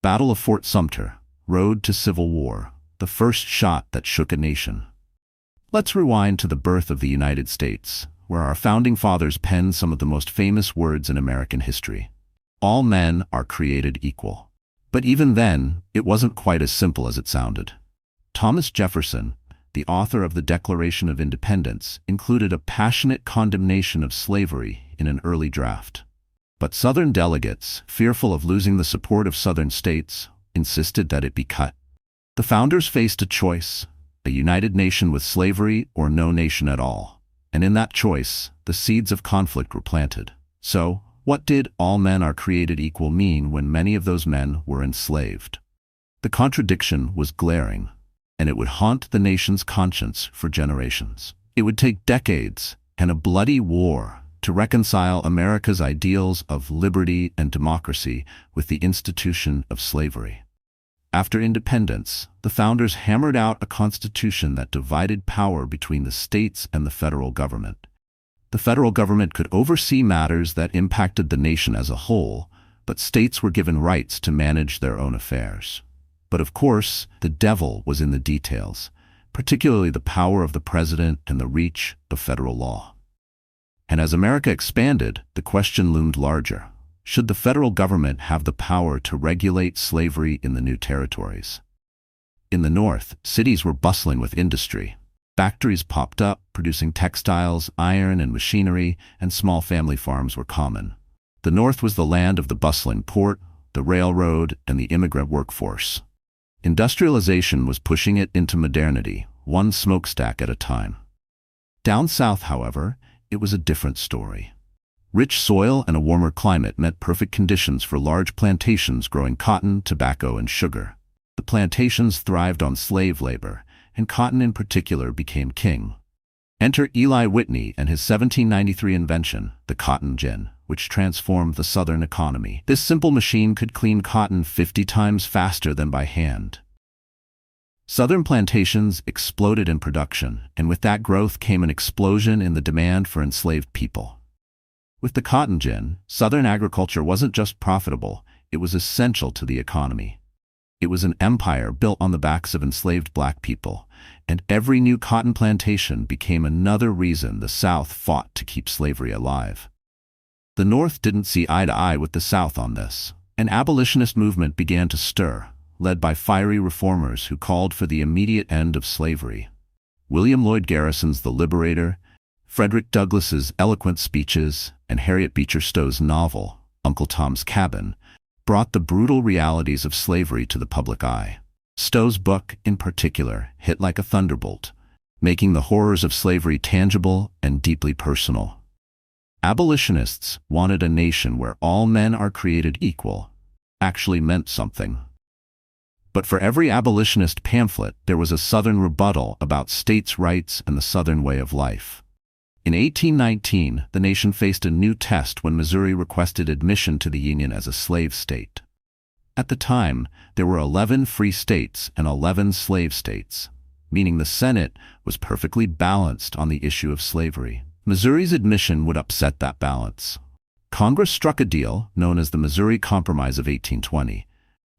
Battle of Fort Sumter, Road to Civil War, the first shot that shook a nation. Let's rewind to the birth of the United States, where our founding fathers penned some of the most famous words in American history. All men are created equal. But even then, it wasn't quite as simple as it sounded. Thomas Jefferson, the author of the Declaration of Independence, included a passionate condemnation of slavery in an early draft. But Southern delegates, fearful of losing the support of Southern states, insisted that it be cut. The founders faced a choice: a united nation with slavery or no nation at all. And in that choice, the seeds of conflict were planted. So, what did "all men are created equal" mean when many of those men were enslaved? The contradiction was glaring, and it would haunt the nation's conscience for generations. It would take decades and a bloody war to reconcile America's ideals of liberty and democracy with the institution of slavery. After independence, the founders hammered out a constitution that divided power between the states and the federal government. The federal government could oversee matters that impacted the nation as a whole, but states were given rights to manage their own affairs. But of course, the devil was in the details, particularly the power of the president and the reach of federal law. And as America expanded, the question loomed larger. Should the federal government have the power to regulate slavery in the new territories? In the North, cities were bustling with industry. Factories popped up, producing textiles, iron, and machinery, and small family farms were common. The North was the land of the bustling port, the railroad, and the immigrant workforce. Industrialization was pushing it into modernity, one smokestack at a time. Down south, however, it was a different story. Rich soil and a warmer climate meant perfect conditions for large plantations growing cotton, tobacco, and sugar. The plantations thrived on slave labor, and cotton in particular became king. Enter Eli Whitney and his 1793 invention, the cotton gin, which transformed the Southern economy. This simple machine could clean cotton 50 times faster than by hand. Southern plantations exploded in production, and with that growth came an explosion in the demand for enslaved people. With the cotton gin, Southern agriculture wasn't just profitable, it was essential to the economy. It was an empire built on the backs of enslaved black people, and every new cotton plantation became another reason the South fought to keep slavery alive. The North didn't see eye to eye with the South on this. An abolitionist movement began to stir, led by fiery reformers who called for the immediate end of slavery. William Lloyd Garrison's The Liberator, Frederick Douglass's eloquent speeches, and Harriet Beecher Stowe's novel, Uncle Tom's Cabin, brought the brutal realities of slavery to the public eye. Stowe's book, in particular, hit like a thunderbolt, making the horrors of slavery tangible and deeply personal. Abolitionists wanted a nation where all men are created equal actually meant something. But for every abolitionist pamphlet, there was a Southern rebuttal about states' rights and the Southern way of life. In 1819, the nation faced a new test when Missouri requested admission to the Union as a slave state. At the time, there were 11 free states and 11 slave states, meaning the Senate was perfectly balanced on the issue of slavery. Missouri's admission would upset that balance. Congress struck a deal known as the Missouri Compromise of 1820.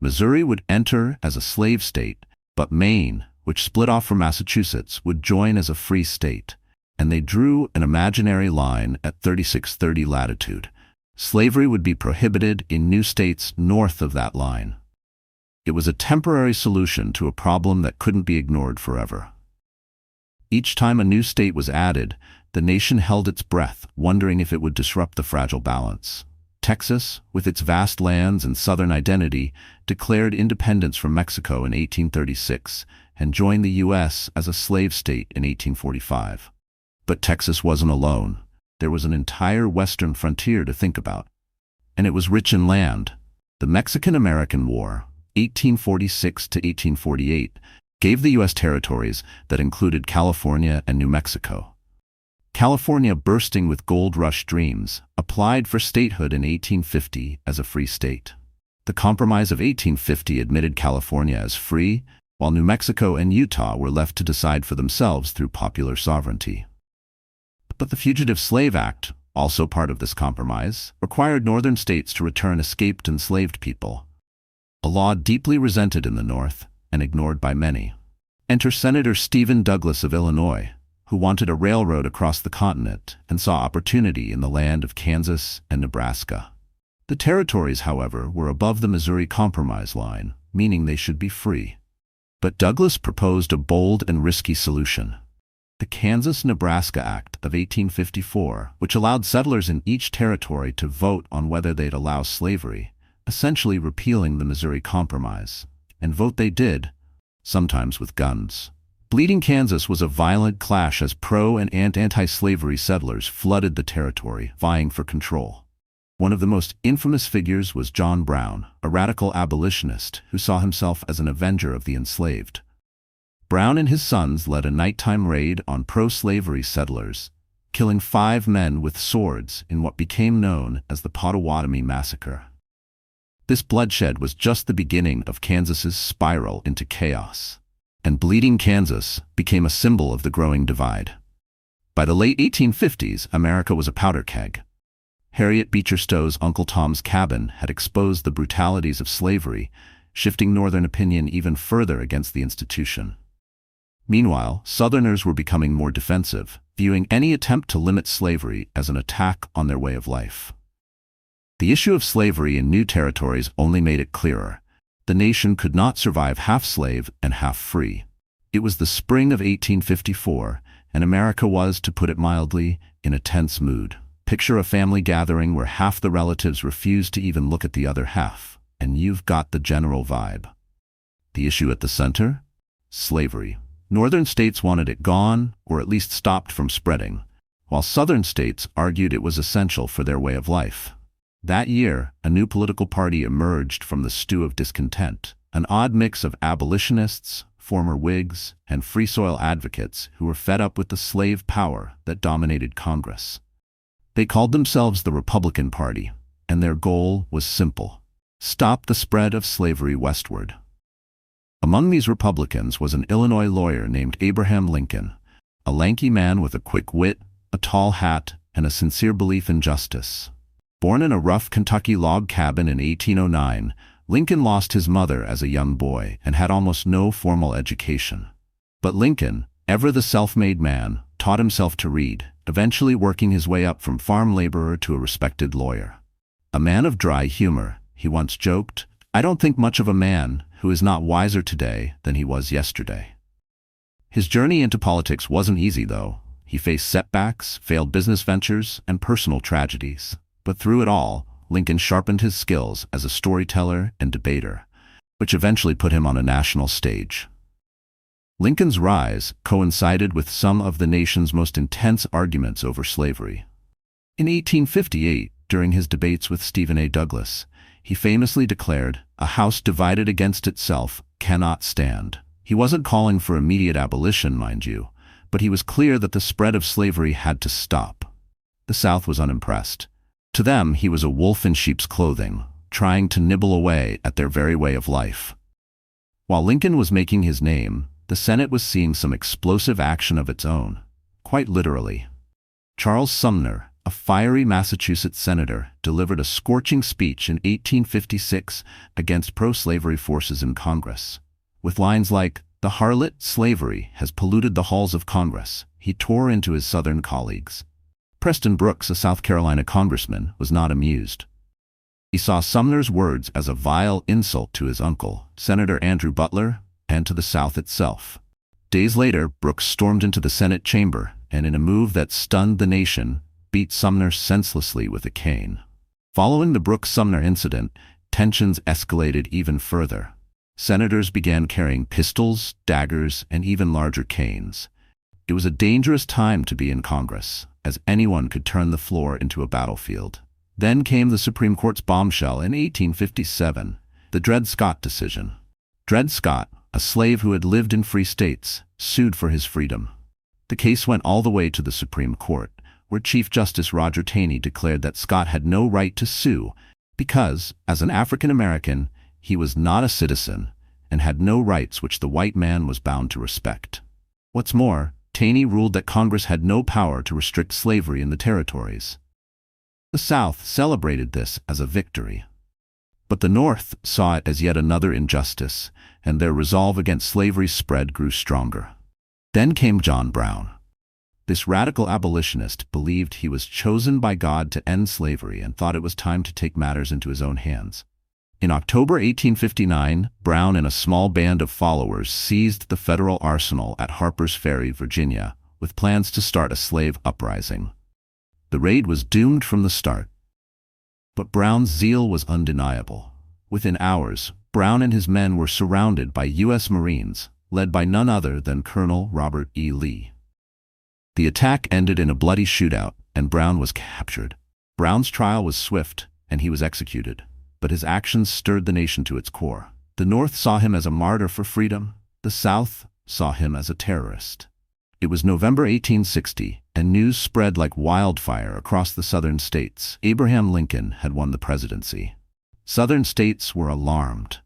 Missouri would enter as a slave state, but Maine, which split off from Massachusetts, would join as a free state, and they drew an imaginary line at 3630 latitude. Slavery would be prohibited in new states north of that line. It was a temporary solution to a problem that couldn't be ignored forever. Each time a new state was added, the nation held its breath, wondering if it would disrupt the fragile balance. Texas, with its vast lands and Southern identity, declared independence from Mexico in 1836 and joined the U.S. as a slave state in 1845. But Texas wasn't alone. There was an entire western frontier to think about. And it was rich in land. The Mexican-American War, 1846 to 1848, gave the U.S. territories that included California and New Mexico. California, bursting with gold rush dreams, applied for statehood in 1850 as a free state. The Compromise of 1850 admitted California as free, while New Mexico and Utah were left to decide for themselves through popular sovereignty. But the Fugitive Slave Act, also part of this compromise, required northern states to return escaped enslaved people. a law deeply resented in the North and ignored by many. Enter Senator Stephen Douglas of Illinois, who wanted a railroad across the continent and saw opportunity in the land of Kansas and Nebraska. The territories, however, were above the Missouri Compromise line, meaning they should be free. But Douglas proposed a bold and risky solution: the Kansas-Nebraska Act of 1854, which allowed settlers in each territory to vote on whether they'd allow slavery, essentially repealing the Missouri Compromise. And vote they did, sometimes with guns. Bleeding Kansas was a violent clash as pro- and anti-slavery settlers flooded the territory, vying for control. One of the most infamous figures was John Brown, a radical abolitionist who saw himself as an avenger of the enslaved. Brown and his sons led a nighttime raid on pro-slavery settlers, killing 5 men with swords in what became known as the Pottawatomie Massacre. This bloodshed was just the beginning of Kansas's spiral into chaos, and Bleeding Kansas became a symbol of the growing divide. By the late 1850s, America was a powder keg. Harriet Beecher Stowe's Uncle Tom's Cabin had exposed the brutalities of slavery, shifting Northern opinion even further against the institution. Meanwhile, Southerners were becoming more defensive, viewing any attempt to limit slavery as an attack on their way of life. The issue of slavery in new territories only made it clearer: the nation could not survive half slave and half free. It was the spring of 1854, and America was, to put it mildly, in a tense mood. Picture a family gathering where half the relatives refuse to even look at the other half, and you've got the general vibe. The issue at the center? Slavery. Northern states wanted it gone, or at least stopped from spreading, while Southern states argued it was essential for their way of life. That year, a new political party emerged from the stew of discontent, an odd mix of abolitionists, former Whigs, and Free Soil advocates who were fed up with the slave power that dominated Congress. They called themselves the Republican Party, and their goal was simple: stop the spread of slavery westward. Among these Republicans was an Illinois lawyer named Abraham Lincoln, a lanky man with a quick wit, a tall hat, and a sincere belief in justice. Born in a rough Kentucky log cabin in 1809, Lincoln lost his mother as a young boy and had almost no formal education. But Lincoln, ever the self-made man, taught himself to read, eventually working his way up from farm laborer to a respected lawyer. A man of dry humor, he once joked, "I don't think much of a man who is not wiser today than he was yesterday." His journey into politics wasn't easy, though. He faced setbacks, failed business ventures, and personal tragedies. But through it all, Lincoln sharpened his skills as a storyteller and debater, which eventually put him on a national stage. Lincoln's rise coincided with some of the nation's most intense arguments over slavery. In 1858, during his debates with Stephen A. Douglas, he famously declared, "A house divided against itself cannot stand." He wasn't calling for immediate abolition, mind you, but he was clear that the spread of slavery had to stop. The South was unimpressed. To them, he was a wolf in sheep's clothing, trying to nibble away at their very way of life. While Lincoln was making his name, the Senate was seeing some explosive action of its own, quite literally. Charles Sumner, a fiery Massachusetts senator, delivered a scorching speech in 1856 against pro-slavery forces in Congress. With lines like, "The harlot, slavery, has polluted the halls of Congress," he tore into his Southern colleagues. Preston Brooks, a South Carolina congressman, was not amused. He saw Sumner's words as a vile insult to his uncle, Senator Andrew Butler, and to the South itself. Days later, Brooks stormed into the Senate chamber and, in a move that stunned the nation, beat Sumner senselessly with a cane. Following the Brooks-Sumner incident, tensions escalated even further. Senators began carrying pistols, daggers, and even larger canes. It was a dangerous time to be in Congress, as anyone could turn the floor into a battlefield. Then came the Supreme Court's bombshell in 1857, the Dred Scott decision. Dred Scott, a slave who had lived in free states, sued for his freedom. The case went all the way to the Supreme Court, where Chief Justice Roger Taney declared that Scott had no right to sue because, as an African American, he was not a citizen and had no rights which the white man was bound to respect. What's more, Taney ruled that Congress had no power to restrict slavery in the territories. The South celebrated this as a victory. But the North saw it as yet another injustice, and their resolve against slavery's spread grew stronger. Then came John Brown. This radical abolitionist believed he was chosen by God to end slavery and thought it was time to take matters into his own hands. In October 1859, Brown and a small band of followers seized the federal arsenal at Harpers Ferry, Virginia, with plans to start a slave uprising. The raid was doomed from the start. But Brown's zeal was undeniable. Within hours, Brown and his men were surrounded by U.S. Marines, led by none other than Colonel Robert E. Lee. The attack ended in a bloody shootout, and Brown was captured. Brown's trial was swift, and he was executed. But his actions stirred the nation to its core. The North saw him as a martyr for freedom. The South saw him as a terrorist. It was November 1860, and news spread like wildfire across the Southern states. Abraham Lincoln had won the presidency. Southern states were alarmed.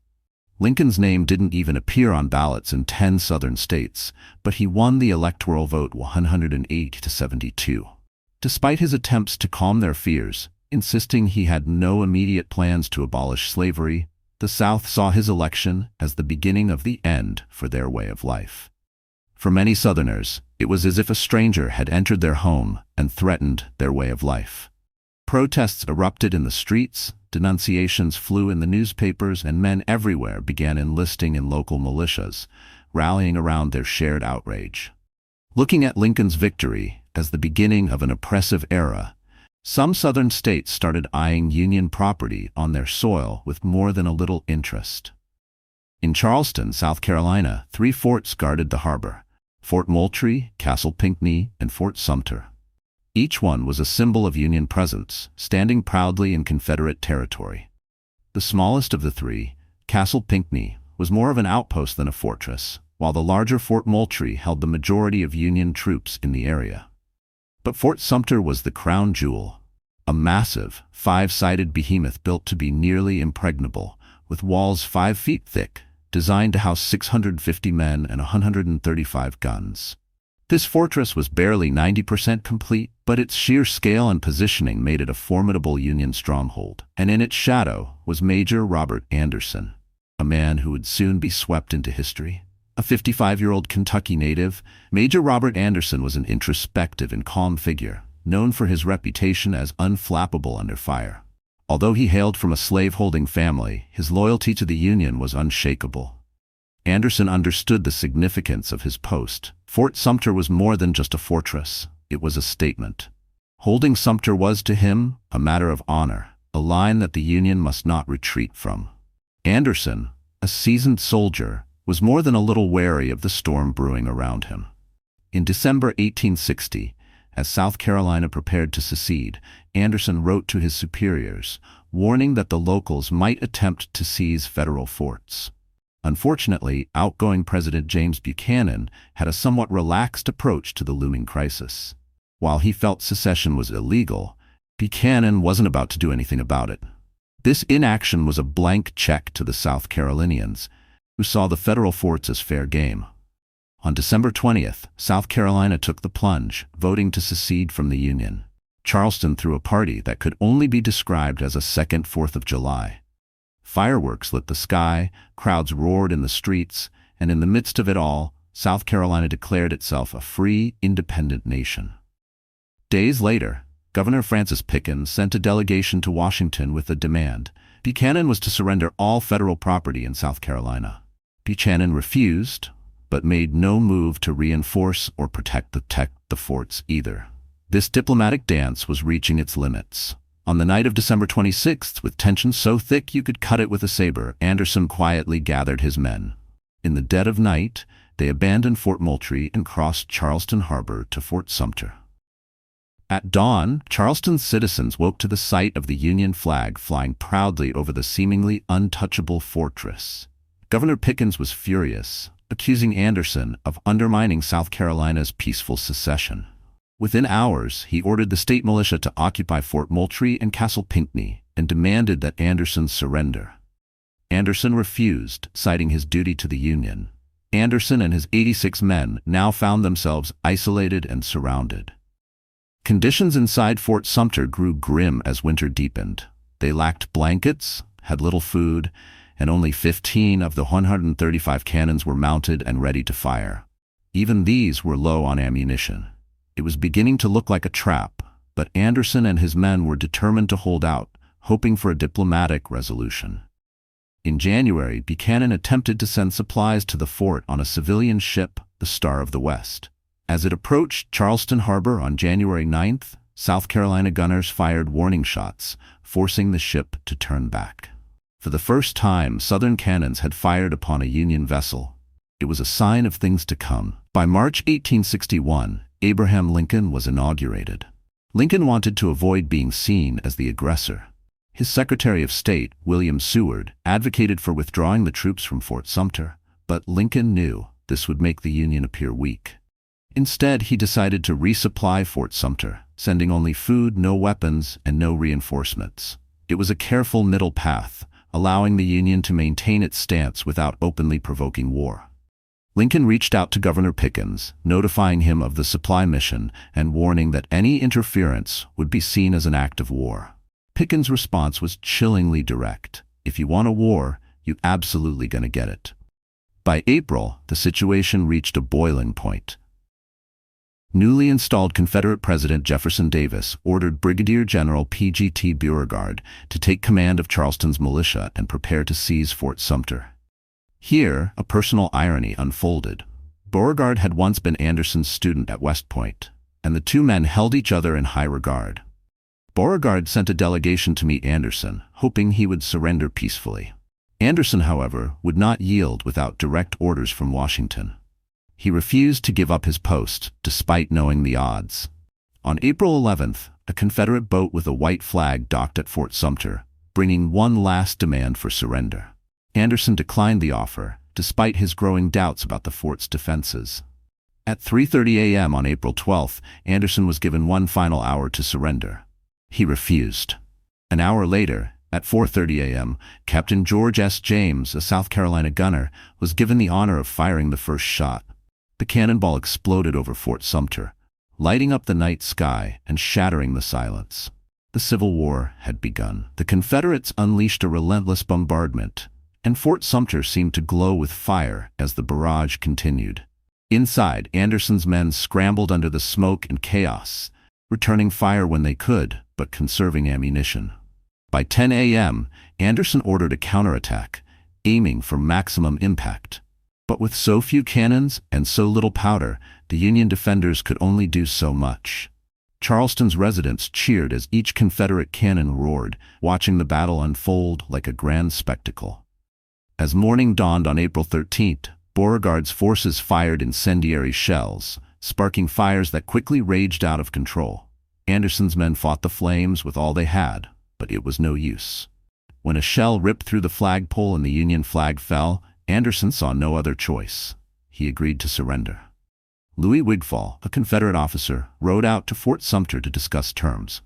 Lincoln's name didn't even appear on ballots in 10 Southern states, but he won the electoral vote 108 to 72. Despite his attempts to calm their fears, insisting he had no immediate plans to abolish slavery, the South saw his election as the beginning of the end for their way of life. For many Southerners, it was as if a stranger had entered their home and threatened their way of life. Protests erupted in the streets, denunciations flew in the newspapers, and men everywhere began enlisting in local militias, rallying around their shared outrage. Looking at Lincoln's victory as the beginning of an oppressive era, some Southern states started eyeing Union property on their soil with more than a little interest. In Charleston, South Carolina, 3 forts guarded the harbor: Fort Moultrie, Castle Pinckney, and Fort Sumter. Each one was a symbol of Union presence, standing proudly in Confederate territory. The smallest of the 3, Castle Pinckney, was more of an outpost than a fortress, while the larger Fort Moultrie held the majority of Union troops in the area. But Fort Sumter was the crown jewel, a massive, 5-sided behemoth built to be nearly impregnable, with walls 5 feet thick, designed to house 650 men and 135 guns. This fortress was barely 90% complete, but its sheer scale and positioning made it a formidable Union stronghold. And in its shadow was Major Robert Anderson, a man who would soon be swept into history. A 55-year-old Kentucky native, Major Robert Anderson was an introspective and calm figure, known for his reputation as unflappable under fire. Although he hailed from a slave-holding family, his loyalty to the Union was unshakable. Anderson understood the significance of his post. Fort Sumter was more than just a fortress. It was a statement. Holding Sumter was to him a matter of honor, a line that the Union must not retreat from. Anderson, a seasoned soldier, was more than a little wary of the storm brewing around him. In December 1860, as South Carolina prepared to secede, Anderson wrote to his superiors, warning that the locals might attempt to seize federal forts. Unfortunately, outgoing President James Buchanan had a somewhat relaxed approach to the looming crisis. While he felt secession was illegal, Buchanan wasn't about to do anything about it. This inaction was a blank check to the South Carolinians, who saw the federal forts as fair game. On December 20th, South Carolina took the plunge, voting to secede from the Union. Charleston threw a party that could only be described as a second 4th of July. Fireworks lit the sky, crowds roared in the streets, and in the midst of it all, South Carolina declared itself a free, independent nation. Days later, Governor Francis Pickens sent a delegation to Washington with a demand. Buchanan was to surrender all federal property in South Carolina. Buchanan refused, but made no move to reinforce or protect the forts either. This diplomatic dance was reaching its limits. On the night of December 26th, with tension so thick you could cut it with a saber, Anderson quietly gathered his men. In the dead of night, they abandoned Fort Moultrie and crossed Charleston Harbor to Fort Sumter. At dawn, Charleston's citizens woke to the sight of the Union flag flying proudly over the seemingly untouchable fortress. Governor Pickens was furious, accusing Anderson of undermining South Carolina's peaceful secession. Within hours, he ordered the state militia to occupy Fort Moultrie and Castle Pinckney and demanded that Anderson surrender. Anderson refused, citing his duty to the Union. Anderson and his 86 men now found themselves isolated and surrounded. Conditions inside Fort Sumter grew grim as winter deepened. They lacked blankets, had little food, and only 15 of the 135 cannons were mounted and ready to fire. Even these were low on ammunition. It was beginning to look like a trap, but Anderson and his men were determined to hold out, hoping for a diplomatic resolution. In January, Buchanan attempted to send supplies to the fort on a civilian ship, the Star of the West. As it approached Charleston Harbor on January 9th, South Carolina gunners fired warning shots, forcing the ship to turn back. For the first time, Southern cannons had fired upon a Union vessel. It was a sign of things to come. By March 1861, Abraham Lincoln was inaugurated. Lincoln wanted to avoid being seen as the aggressor. His Secretary of State, William Seward, advocated for withdrawing the troops from Fort Sumter, but Lincoln knew this would make the Union appear weak. Instead, he decided to resupply Fort Sumter, sending only food, no weapons, and no reinforcements. It was a careful middle path, allowing the Union to maintain its stance without openly provoking war. Lincoln reached out to Governor Pickens, notifying him of the supply mission and warning that any interference would be seen as an act of war. Pickens' response was chillingly direct. If you want a war, you're absolutely going to get it. By April, the situation reached a boiling point. Newly installed Confederate President Jefferson Davis ordered Brigadier General P.G.T. Beauregard to take command of Charleston's militia and prepare to seize Fort Sumter. Here, a personal irony unfolded. Beauregard had once been Anderson's student at West Point, and the two men held each other in high regard. Beauregard sent a delegation to meet Anderson, hoping he would surrender peacefully. Anderson, however, would not yield without direct orders from Washington. He refused to give up his post, despite knowing the odds. On April 11th, a Confederate boat with a white flag docked at Fort Sumter, bringing one last demand for surrender. Anderson declined the offer, despite his growing doubts about the fort's defenses. At 3:30 a.m. on April 12th, Anderson was given one final hour to surrender. He refused. An hour later, at 4:30 a.m., Captain George S. James, a South Carolina gunner, was given the honor of firing the first shot. The cannonball exploded over Fort Sumter, lighting up the night sky and shattering the silence. The Civil War had begun. The Confederates unleashed a relentless bombardment, and Fort Sumter seemed to glow with fire as the barrage continued. Inside, Anderson's men scrambled under the smoke and chaos, returning fire when they could, but conserving ammunition. By 10 a.m., Anderson ordered a counterattack, aiming for maximum impact. But with so few cannons and so little powder, the Union defenders could only do so much. Charleston's residents cheered as each Confederate cannon roared, watching the battle unfold like a grand spectacle. As morning dawned on April 13th, Beauregard's forces fired incendiary shells, sparking fires that quickly raged out of control. Anderson's men fought the flames with all they had, but it was no use. When a shell ripped through the flagpole and the Union flag fell, Anderson saw no other choice. He agreed to surrender. Louis Wigfall, a Confederate officer, rode out to Fort Sumter to discuss terms.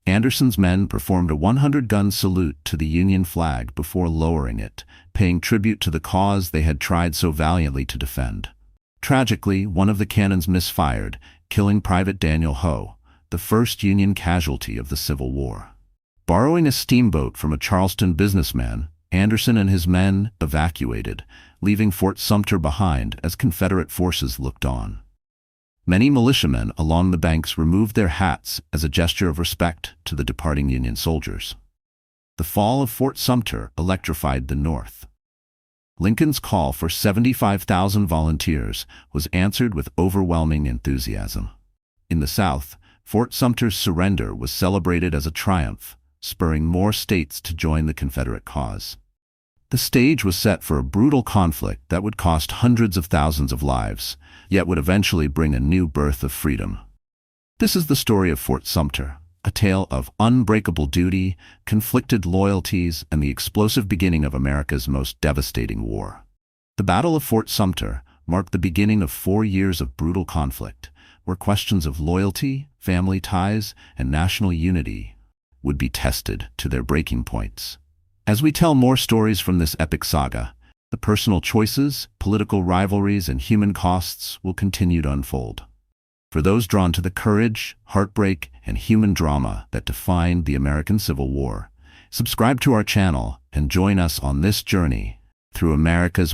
Anderson's men performed a 100-gun salute to the Union flag before lowering it, paying tribute to the cause they had tried so valiantly to defend. Tragically, one of the cannons misfired, killing Private Daniel Ho, the first Union casualty of the Civil War. Borrowing a steamboat from a Charleston businessman, Anderson and his men evacuated, leaving Fort Sumter behind as Confederate forces looked on. Many militiamen along the banks removed their hats as a gesture of respect to the departing Union soldiers. The fall of Fort Sumter electrified the North. Lincoln's call for 75,000 volunteers was answered with overwhelming enthusiasm. In the South, Fort Sumter's surrender was celebrated as a triumph, spurring more states to join the Confederate cause. The stage was set for a brutal conflict that would cost hundreds of thousands of lives, yet would eventually bring a new birth of freedom. This is the story of Fort Sumter, a tale of unbreakable duty, conflicted loyalties, and the explosive beginning of America's most devastating war. The Battle of Fort Sumter marked the beginning of 4 years of brutal conflict, where questions of loyalty, family ties, and national unity would be tested to their breaking points. As we tell more stories from this epic saga, the personal choices, political rivalries, and human costs will continue to unfold. For those drawn to the courage, heartbreak, and human drama that defined the American Civil War, subscribe to our channel and join us on this journey through America's